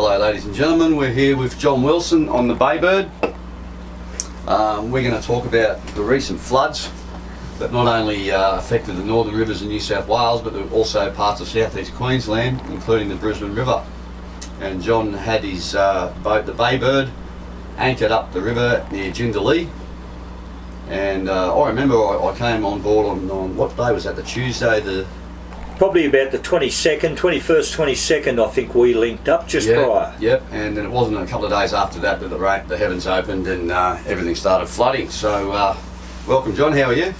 Hello ladies and gentlemen, we're here with John Wilson on the Baybird. We're going to talk about the recent floods that not only affected the northern rivers in New South Wales but also parts of southeast Queensland, including the Brisbane River. And John had his boat, the Baybird, anchored up the river near Jindalee. And I remember I came on board on what day was that, the Tuesday, probably about the 21st, 22nd, I think we linked up just prior. Yep, and then it wasn't a couple of days after that that the heavens opened and everything started flooding. So, welcome John, how are you?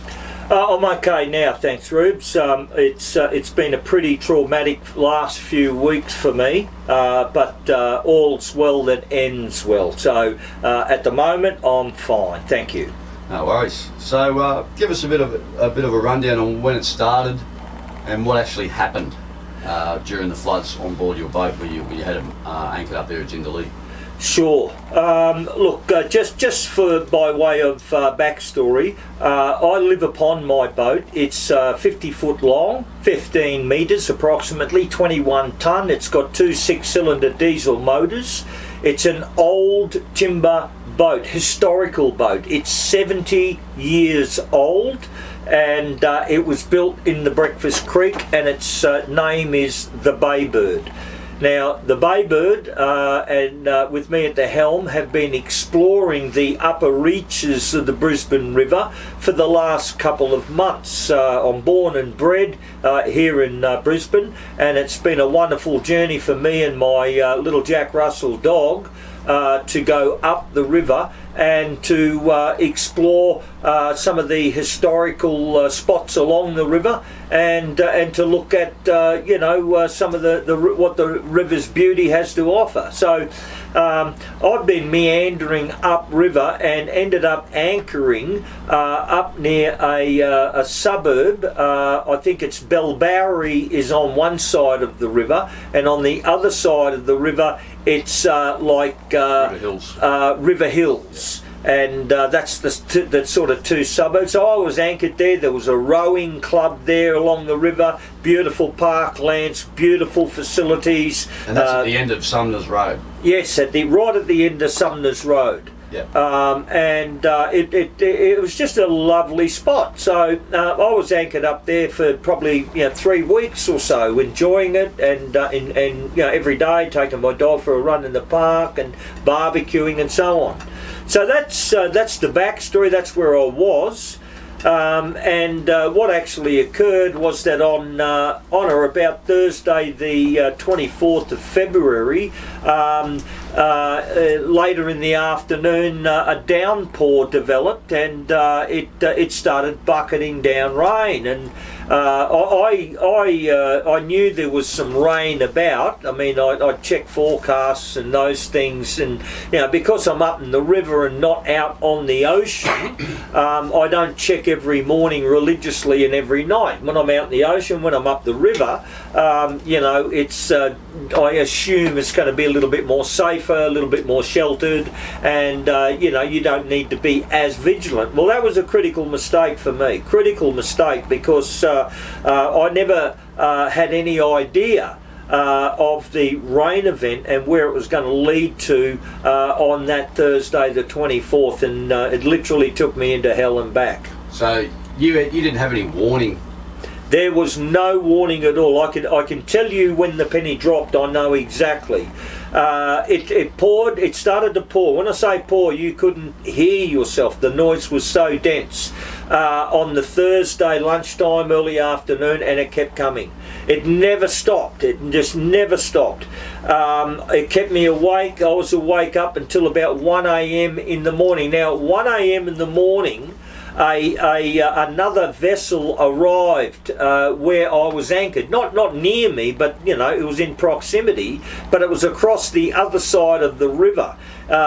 I'm okay now, thanks Rubes. It's been a pretty traumatic last few weeks for me, but all's well that ends well. So, at the moment, I'm fine, thank you. No worries. So, give us a bit of a rundown on when it started and what actually happened during the floods on board your boat when you had it anchored up there at Jindalee. Sure. Look, just by way of backstory, I live upon my boat. It's 50 foot long, 15 metres approximately, 21 tonne. It's got two 6-cylinder diesel motors. It's an old timber boat, historical boat. It's 70 years old. And it was built in the Breakfast Creek, and its name is the Baybird. Now, the Baybird and with me at the helm have been exploring the upper reaches of the Brisbane River for the last couple of months. I'm born and bred here in Brisbane, and it's been a wonderful journey for me and my little Jack Russell dog to go up the river and to explore some of the historical spots along the river, and to look at some of the what the river's beauty has to offer. So I've been meandering upriver and ended up anchoring up near a suburb. I think it's Bellbowrie is on one side of the river, and on the other side of the river it's River Hills. River Hills. And that's the sort of two suburbs. So I was anchored there. There was a rowing club there along the river, beautiful parklands, beautiful facilities. And that's at the end of Sumner's Road. Yes, right at the end of Sumner's Road. Yeah. It was just a lovely spot. So I was anchored up there for probably 3 weeks or so, enjoying it, and every day taking my dog for a run in the park and barbecuing and so on. So that's the backstory. That's where I was. And what actually occurred was that on or about Thursday the 24th of February, later in the afternoon, a downpour developed, and it started bucketing down rain, and I knew there was some rain about. I mean, I check forecasts and those things, and because I'm up in the river and not out on the ocean, I don't check every morning religiously and every night. When I'm out in the ocean, when I'm up the river, it's I assume it's going to be a little bit more safer, a little bit more sheltered, and you don't need to be as vigilant. Well, that was a critical mistake for me. Critical mistake because I never had any idea of the rain event and where it was going to lead to on that Thursday the 24th, and it literally took me into hell and back. So you didn't have any warning? There was no warning at all. I can tell you when the penny dropped. I know exactly. It poured. It started to pour. When I say pour, you couldn't hear yourself. The noise was so dense on the Thursday lunchtime, early afternoon, and it kept coming. It never stopped. It just never stopped. It kept me awake. I was awake up until about 1 a.m. in the morning. Now, at 1 a.m. in the morning, another vessel arrived where I was anchored. Not near me, but it was in proximity, but it was across the other side of the river.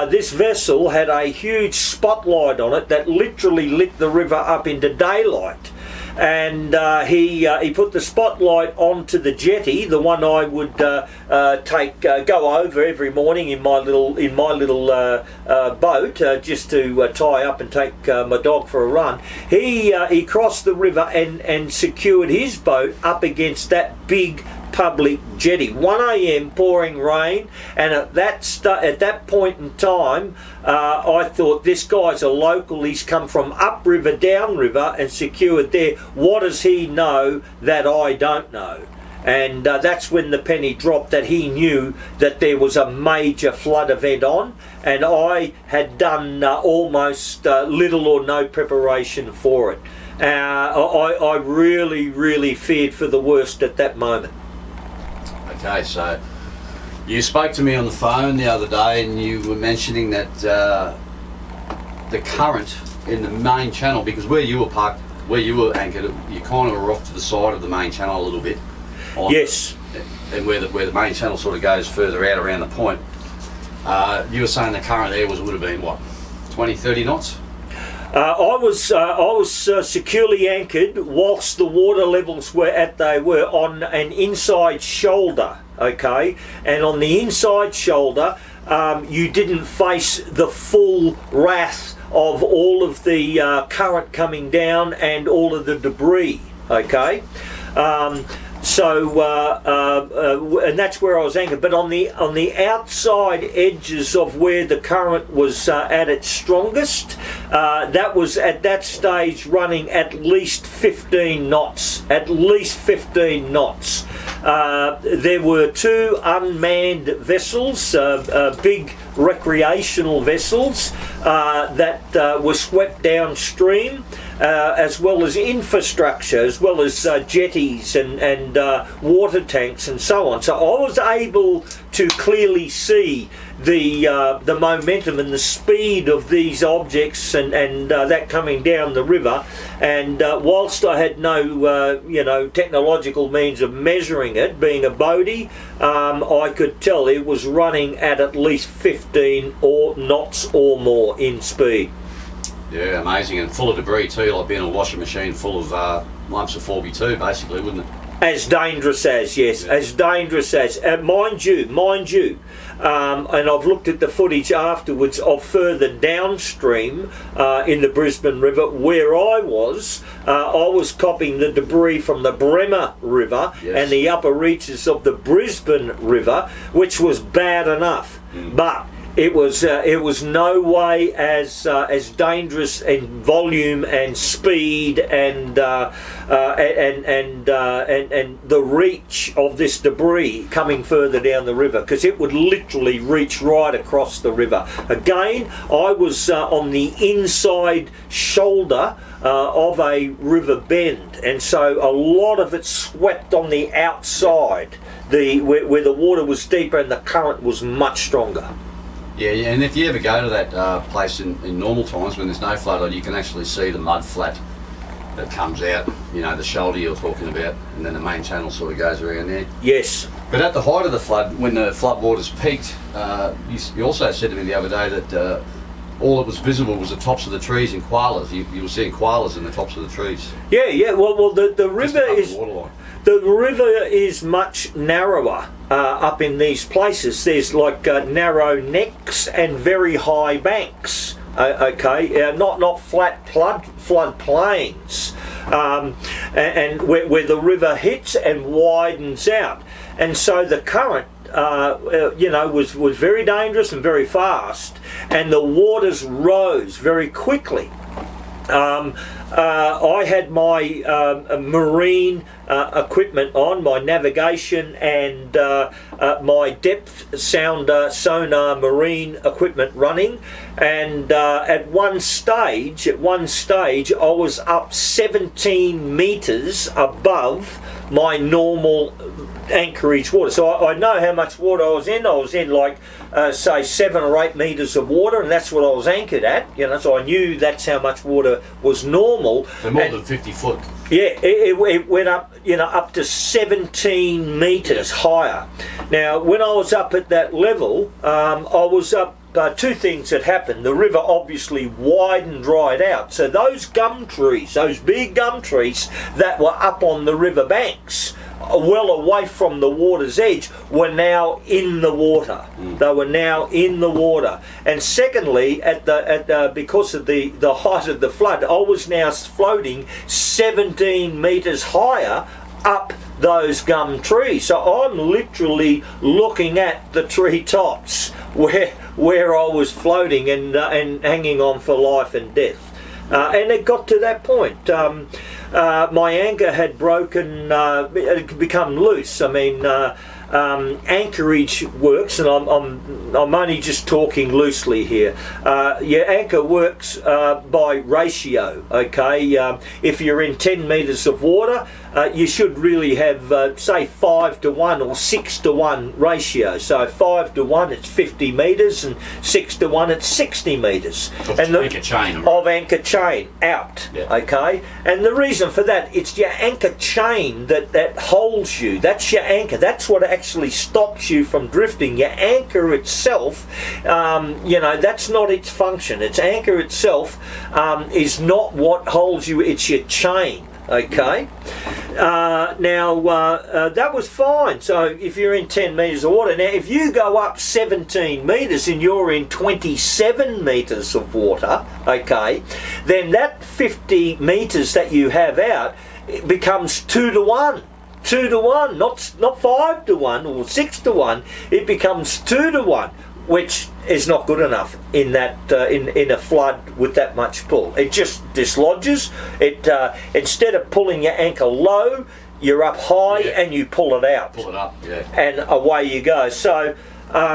This vessel had a huge spotlight on it that literally lit the river up into daylight. And he put the spotlight onto the jetty, the one I would go over every morning in my little boat, just to tie up and take my dog for a run. He crossed the river and secured his boat up against that big public jetty. 1 a.m. pouring rain, and at that point in time, I thought, this guy's a local. He's come from upriver, downriver, and secured there. What does he know that I don't know? And that's when the penny dropped, that he knew that there was a major flood event on, and I had done almost little or no preparation for it. I really, really feared for the worst at that moment. Okay, so you spoke to me on the phone the other day, and you were mentioning that the current in the main channel, because where you were parked, where you were anchored, you kind of were off to the side of the main channel a little bit. Yes. And where the main channel sort of goes further out around the point, you were saying the current there would have been what, 20, 30 knots? I was securely anchored whilst the water levels were on an inside shoulder, okay? And on the inside shoulder, you didn't face the full wrath of all of the current coming down and all of the debris, okay? And that's where I was anchored. But on the outside edges of where the current was at its strongest, that was at that stage running at least 15 knots. At least 15 knots. There were 2 unmanned vessels, big recreational vessels that were swept downstream, as well as infrastructure, as well as jetties and water tanks and so on. So I was able to clearly see the momentum and the speed of these objects and that coming down the river. And whilst I had no technological means of measuring it, being a boatie, I could tell it was running at least 15 knots or more in speed. Yeah, amazing, and full of debris too, like being a washing machine full of lumps of 4B2 basically, wouldn't it? As dangerous as, yes, as dangerous as. Mind you, and I've looked at the footage afterwards of further downstream in the Brisbane River where I was copying the debris from the Bremer River, yes, and the upper reaches of the Brisbane River, which was bad enough. But it was no way as dangerous in volume and speed and the reach of this debris coming further down the river, because it would literally reach right across the river. Again, I was on the inside shoulder of a river bend, and so a lot of it swept on the outside, where the water was deeper and the current was much stronger. Yeah, and if you ever go to that place in normal times when there's no flood on, you can actually see the mud flat that comes out, the shoulder you're talking about, and then the main channel sort of goes around there. Yes. But at the height of the flood, when the flood waters peaked, you also said to me the other day that all that was visible was the tops of the trees and koalas. You were seeing koalas in the tops of the trees. Yeah. Well, the river is... The river is much narrower up in these places. There's like narrow necks and very high banks. Not flat flood plains, and where the river hits and widens out, and so the current was very dangerous and very fast, and the waters rose very quickly. I had my marine equipment on, my navigation and my depth sounder sonar marine equipment running, and at one stage I was up 17 metres above my normal anchorage water. So I know how much water I was in. I was in like say 7 or 8 metres of water, and that's what I was anchored at, so I knew that's how much water was normal. So more than 50 foot. Yeah, it went up, up to 17 metres higher. Now, when I was up at that level, I was up, 2 things had happened. The river obviously widened, dried out. So those gum trees, those big gum trees that were up on the river banks, well away from the water's edge, were now in the water. They were now in the water. And secondly, because of the height of the flood, I was now floating 17 metres higher up those gum trees. So I'm literally looking at the tree tops where I was floating and hanging on for life and death. And it got to that point. My anchor had broken, it had become loose. I mean, anchorage works, and I'm only just talking loosely here. Your anchor works by ratio. Okay, if you're in 10 metres of water, you should really have say 5 to 1 or 6 to 1 ratio. So 5 to 1 it's 50 metres, and 6 to 1 it's 60 metres. And anchor chain. Right? Of anchor chain out. Yeah. Okay, and the reason for that, it's your anchor chain that holds you. That's your anchor. That's what actually stops you from drifting. Your anchor itself, that's not its function. Its anchor itself is not what holds you. It's your chain. Okay, that was fine. So if you're in 10 metres of water, now if you go up 17 metres and you're in 27 metres of water, okay, then that 50 metres that you have out, it becomes 2 to 1. 2 to 1, not 5 to 1 or 6 to 1. It becomes 2 to 1, which is not good enough in that in a flood with that much pull. It just dislodges. It instead of pulling your anchor low, you're up high and you pull it out. Pull it up, yeah. And away you go. So my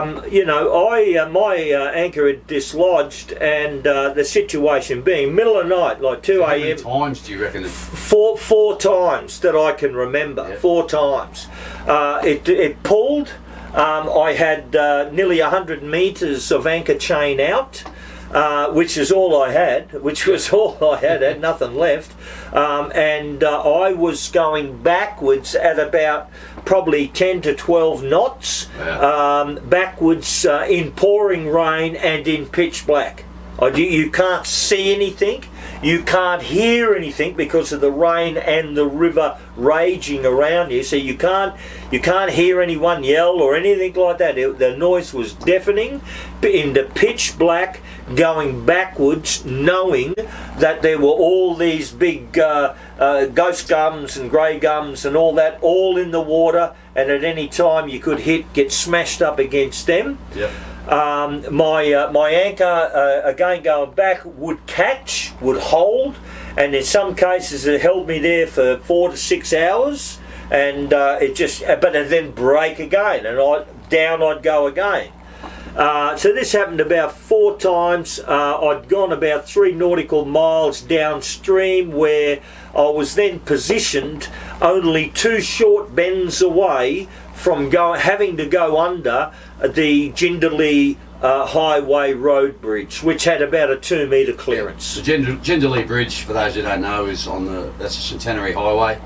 anchor had dislodged, and the situation being middle of the night, like 2 a.m. How many times do you reckon? Four times that I can remember. Yeah. 4 times. It pulled. I had nearly 100 metres of anchor chain out, which is all I had. Had nothing left. And I was going backwards at about probably 10 to 12 knots, backwards in pouring rain and in pitch black. You can't see anything, you can't hear anything because of the rain and the river raging around you. So you can't hear anyone yell or anything like that. The noise was deafening, into pitch black, going backwards, knowing that there were all these big ghost gums and grey gums and all that, all in the water, and at any time you could get smashed up against them. Yep. My anchor, again going back, would catch, would hold, and in some cases it held me there for 4 to 6 hours, and but it'd then break again, and I'd go again. So this happened about 4 times. I'd gone about 3 nautical miles downstream, where I was then positioned only 2 short bends away from having to go under the Jindalee Highway Road Bridge, which had about a 2 metre clearance. The Jindalee Bridge, for those who don't know, is that's a Centenary Highway.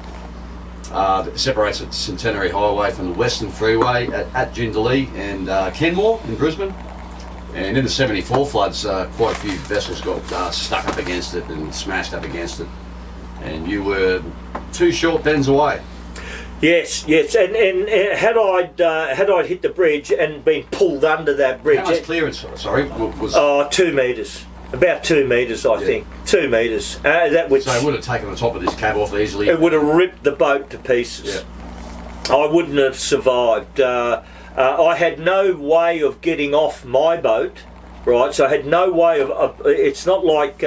That separates the Centenary Highway from the Western Freeway at Jindalee and Kenmore in Brisbane. And in the 74 floods, quite a few vessels got stuck up against it and smashed up against it. And you were 2 short bends away. Yes, and had I hit the bridge and been pulled under that bridge. How much clearance? Sorry, was 2 metres, about 2 metres, I think, 2 metres. So it would have taken the top of this cab off easily. It would have ripped the boat to pieces. Yeah. I wouldn't have survived. I had no way of getting off my boat, right? So I had no way of. It's not like.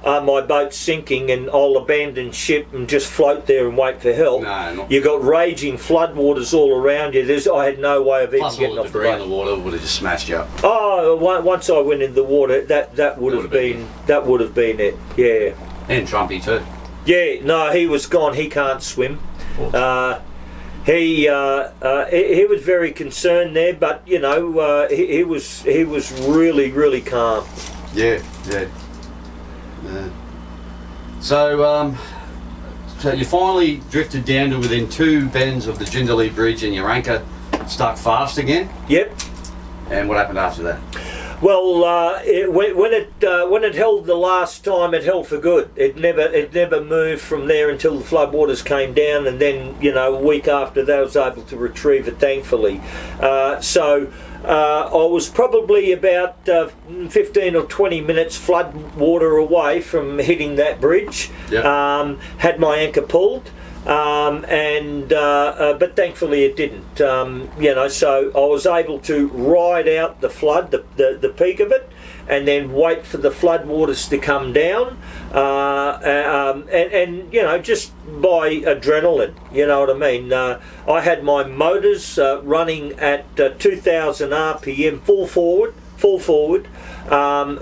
My boat's sinking and I'll abandon ship and just float there and wait for help. No, you got raging floodwaters all around you. I had no way of even getting off the boat. Plus all the debris in the water would have just smashed you up. Oh, once I went in the water, that would have been it. Yeah. And Trumpy too. Yeah, no, he was gone. He can't swim. He was very concerned there, but he was really, really calm. Yeah. So you finally drifted down to within 2 bends of the Jindalee Bridge, and your anchor stuck fast again. Yep. And what happened after that? Well, when it held the last time, it held for good. It never moved from there until the floodwaters came down, and then a week after that, I was able to retrieve it, thankfully. I was probably about 15 or 20 minutes flood water away from hitting that bridge. Yep. Had my anchor pulled. But thankfully it didn't. So I was able to ride out the flood, the peak of it, and then wait for the floodwaters to come down, just by adrenaline, you know what I mean. I had my motors running at 2,000 RPM full forward,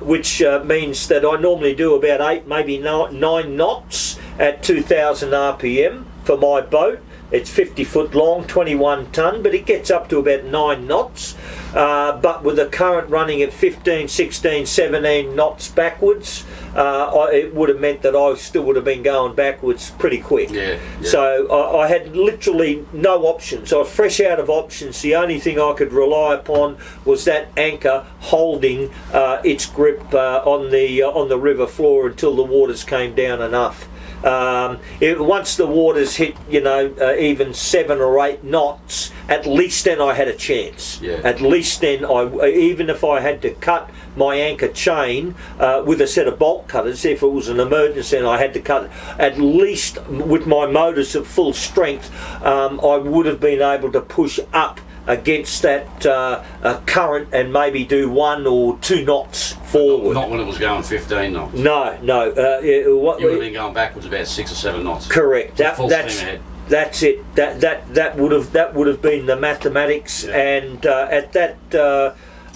which means that I normally do about 8, maybe 9 knots at 2,000 RPM for my boat. It's 50 foot long, 21 tonne, but it gets up to about 9 knots. But with the current running at 15, 16, 17 knots backwards, it would have meant that I still would have been going backwards pretty quick. Yeah. So I had literally no options. I was fresh out of options. The only thing I could rely upon was that anchor holding its grip on the river floor until the waters came down enough. Once the waters hit, even 7 or 8 knots, at least then I had a chance. Yeah. At least then, even if I had to cut my anchor chain with a set of bolt cutters, if it was an emergency and I had to cut it, at least with my motors at full strength, I would have been able to push up against that current and maybe do 1 or 2 knots forward. Not when it was going 15 knots. No. You would have been going backwards about 6 or 7 knots. Correct. Full steam ahead. That's it. That would have been the mathematics, yeah. And at that.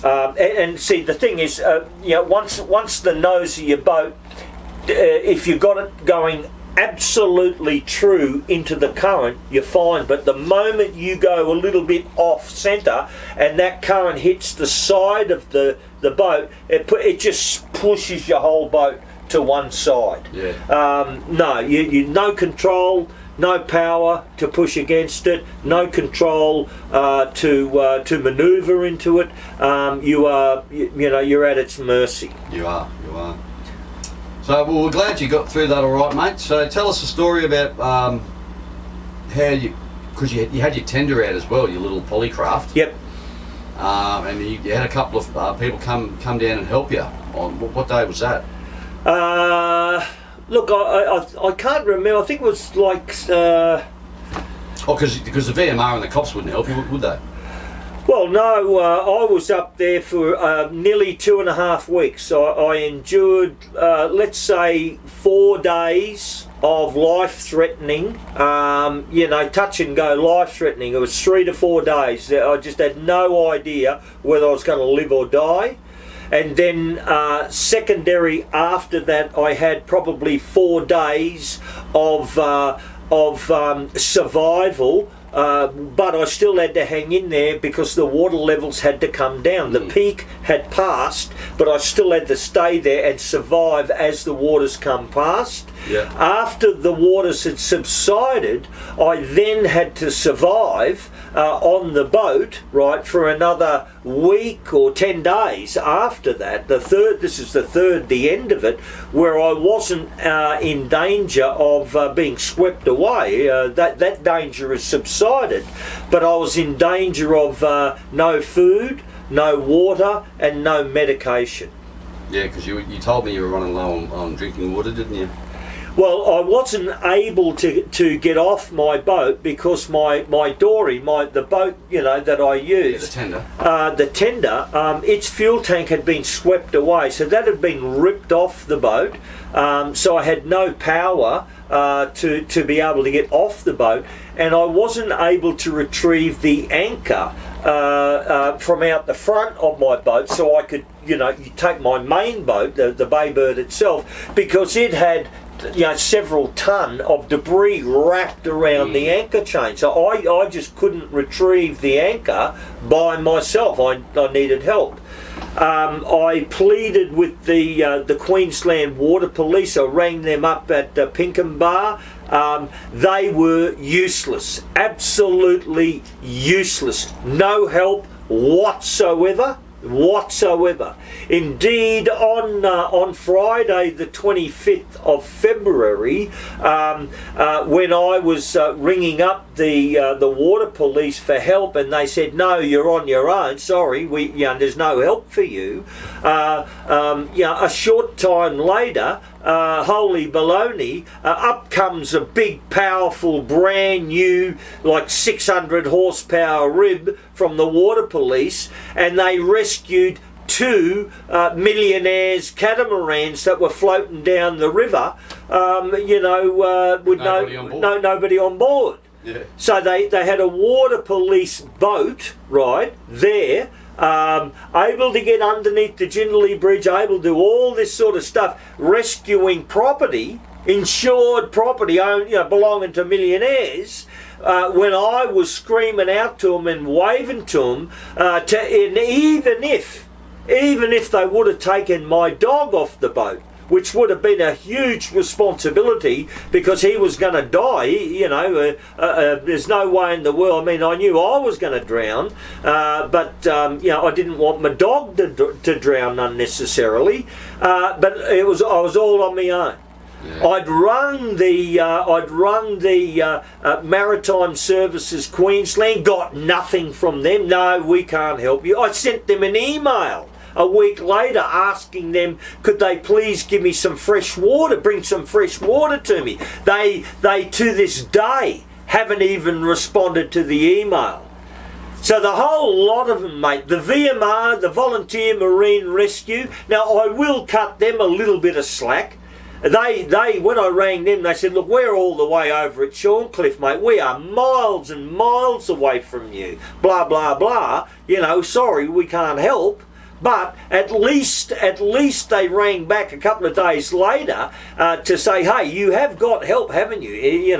And see, the thing is, once the nose of your boat, if you got it going absolutely true into the current, you're fine. But the moment you go a little bit off centre and that current hits the side of the boat, it just pushes your whole boat to one side. Yeah. No, you no control, no power to push against it, no control to manoeuvre into it. You're at its mercy. You are. So, well, we're glad you got through that all right, mate. So tell us a story about because you had your tender out as well, your little polycraft. Yep. And you had a couple of people come down and help you. On what day was that? Look, I can't remember. I think it was like... because the VMR and the cops wouldn't help you, would they? Well, no, I was up there for nearly 2.5 weeks. I endured, let's say, 4 days of life-threatening, touch and go life-threatening. It was 3 to 4 days. I just had no idea whether I was going to live or die. And then secondary after that, I had probably 4 days of survival. But I still had to hang in there because the water levels had to come down. The peak had passed, but I still had to stay there and survive as the waters come past. Yeah. After the waters had subsided, I then had to survive on the boat, right, for another week or 10 days after that. This is the end of it, where I wasn't in danger of being swept away. That danger has subsided, but I was in danger of no food, no water, and no medication. Yeah, because you told me you were running low on drinking water, didn't you? Well, I wasn't able to get off my boat because my dory, the boat that I used, the tender, its fuel tank had been swept away, so that had been ripped off the boat. So I had no power to be able to get off the boat, and I wasn't able to retrieve the anchor from out the front of my boat, so I could take my main boat, the Baybird itself, because it had several ton of debris wrapped around the anchor chain. So I just couldn't retrieve the anchor by myself. I needed help. I pleaded with the Queensland Water Police. I rang them up at Pinkenba. They were useless, absolutely useless. No help whatsoever. Indeed, on Friday the 25th of February, when I was ringing up the water police for help, and they said, no, you're on your own. Sorry, there's no help for you. A short time later, holy baloney, up comes a big, powerful, brand new, like 600 horsepower rib from the water police, and they rescued 2 millionaires' catamarans that were floating down the river, with nobody on board. Yeah. So they had a water police boat, right, there, able to get underneath the Jindalee Bridge, able to do all this sort of stuff, rescuing property, insured property belonging to millionaires, when I was screaming out to them and waving to them, and even if they would have taken my dog off the boat, which would have been a huge responsibility because he was going to die, there's no way in the world. I mean, I knew I was going to drown, but I didn't want my dog to drown unnecessarily, but I was all on my own. Yeah. I'd rung the Maritime Services Queensland, got nothing from them. No, we can't help you. I sent them an email a week later asking them, could they please give me some fresh water, bring some fresh water to me. They to this day haven't even responded to the email. So the whole lot of them, mate, the VMR, the Volunteer Marine Rescue, now I will cut them a little bit of slack. They when I rang them, they said, look, we're all the way over at Shorncliffe, mate. We are miles and miles away from you. Blah, blah, blah. Sorry, we can't help. But at least they rang back a couple of days later to say, hey, you have got help, haven't you? They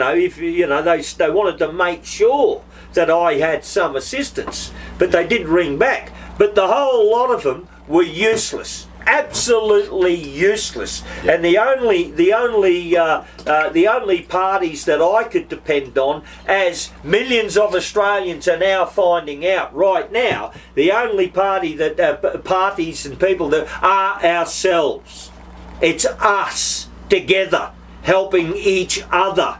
wanted to make sure that I had some assistance, but they did ring back. But the whole lot of them were useless. Absolutely useless. Yeah. And the only parties that I could depend on, as millions of Australians are now finding out right now, the only parties and people that are ourselves. It's us together helping each other.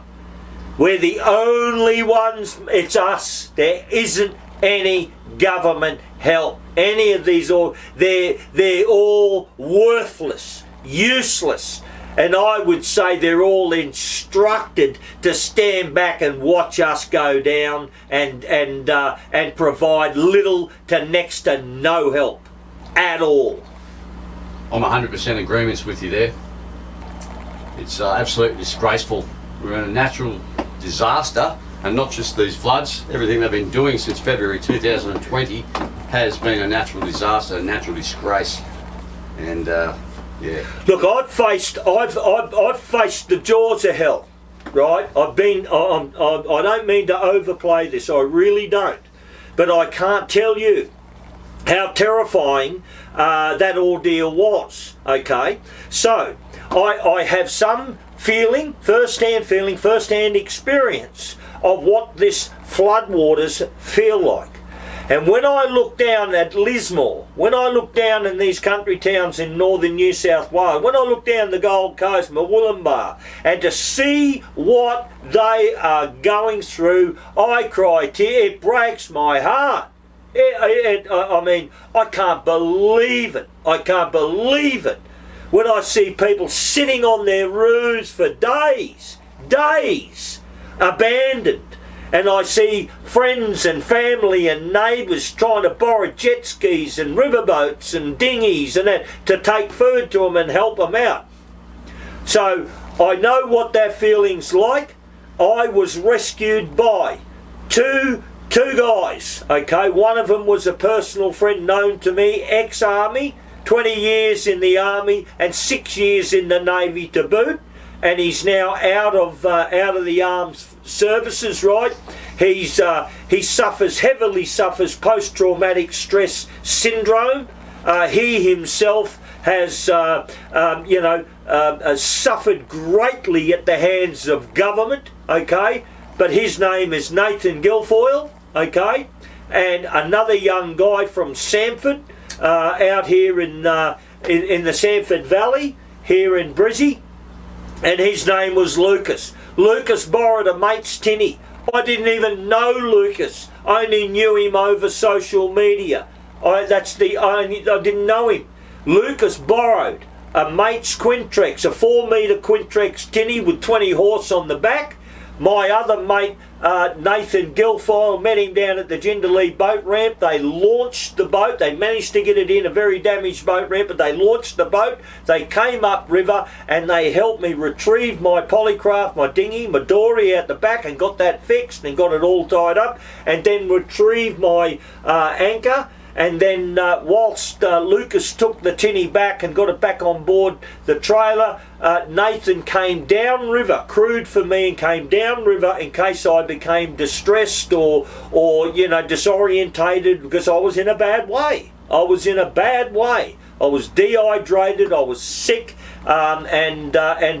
We're the only ones. It's us. There isn't any government help. Any of these, they're all worthless, useless, and I would say they're all instructed to stand back and watch us go down and provide little to next to no help at all. I'm 100% agreements with you there. It's absolutely disgraceful. We're in a natural disaster. And not just these floods, everything they've been doing since February 2020 has been a natural disaster, a natural disgrace. And yeah. Look, I've faced the jaws of hell, right? I don't mean to overplay this, I really don't. But I can't tell you how terrifying that ordeal was, okay? So, I have some first-hand experience of what this floodwaters feel like. And when I look down at Lismore, when I look down in these country towns in northern New South Wales, when I look down the Gold Coast, Murwillumbah, and to see what they are going through, I cry tears. It breaks my heart. I can't believe it. I can't believe it. When I see people sitting on their roofs for days, abandoned, and I see friends and family and neighbours trying to borrow jet skis and riverboats and dinghies and that to take food to them and help them out. So I know what that feeling's like. I was rescued by two guys, okay? One of them was a personal friend known to me, ex-army, 20 years in the army and 6 years in the Navy to boot. And he's now out of the armed services, right? He heavily suffers post-traumatic stress syndrome. He himself has suffered greatly at the hands of government, okay? But his name is Nathan Guilfoyle, okay? And another young guy from Samford, out here in the Samford Valley, here in Brizzy. And his name was Lucas. Lucas borrowed a mate's tinny I didn't even know Lucas. I only knew him over social media. I didn't know him. Lucas borrowed a mate's Quintrex, a 4 metre Quintrex tinny with 20 horse on the back. My other mate, Nathan Guilfoyle, met him down at the Jindalee boat ramp. They launched the boat. They managed to get it in a very damaged boat ramp, but they launched the boat. They came up river and they helped me retrieve my Polycraft, my dinghy, my dory out the back, and got that fixed and got it all tied up, and then retrieved my anchor. And then whilst Lucas took the tinny back and got it back on board the trailer, Nathan came downriver, crewed for me and came downriver in case I became distressed or disorientated, because I was in a bad way. I was in a bad way. I was dehydrated, I was sick, and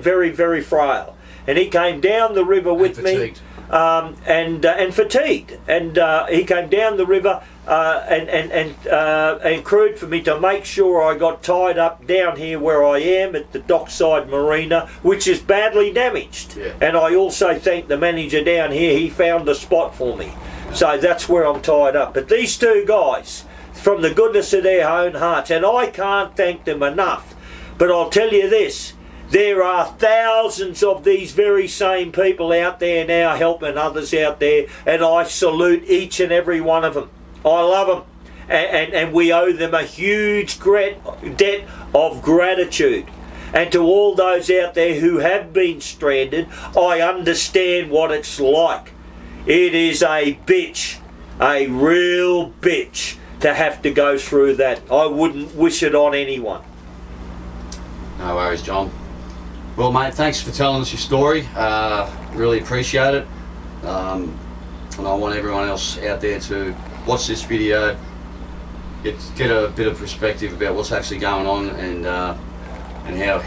very, very frail. And he came down the river with me. And fatigued, and he came down the river and crewed for me to make sure I got tied up down here where I am at the Dockside Marina, which is badly damaged. Yeah. And I also thank the manager down here. He found a spot for me, so that's where I'm tied up. But these two guys, from the goodness of their own hearts, and I can't thank them enough. But I'll tell you this. There are thousands of these very same people out there now helping others out there, and I salute each and every one of them. I love them, and we owe them a huge debt of gratitude. And to all those out there who have been stranded, I understand what it's like. It is a bitch, a real bitch, to have to go through that. I wouldn't wish it on anyone. No worries, John. Well, mate, thanks for telling us your story. Really appreciate it. And I want everyone else out there to watch this video, get a bit of perspective about what's actually going on, and how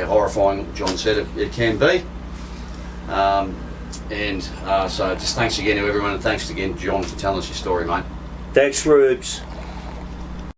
horrifying John said it can be. So just thanks again to everyone, and thanks again, John, for telling us your story, mate. Thanks, Rubes.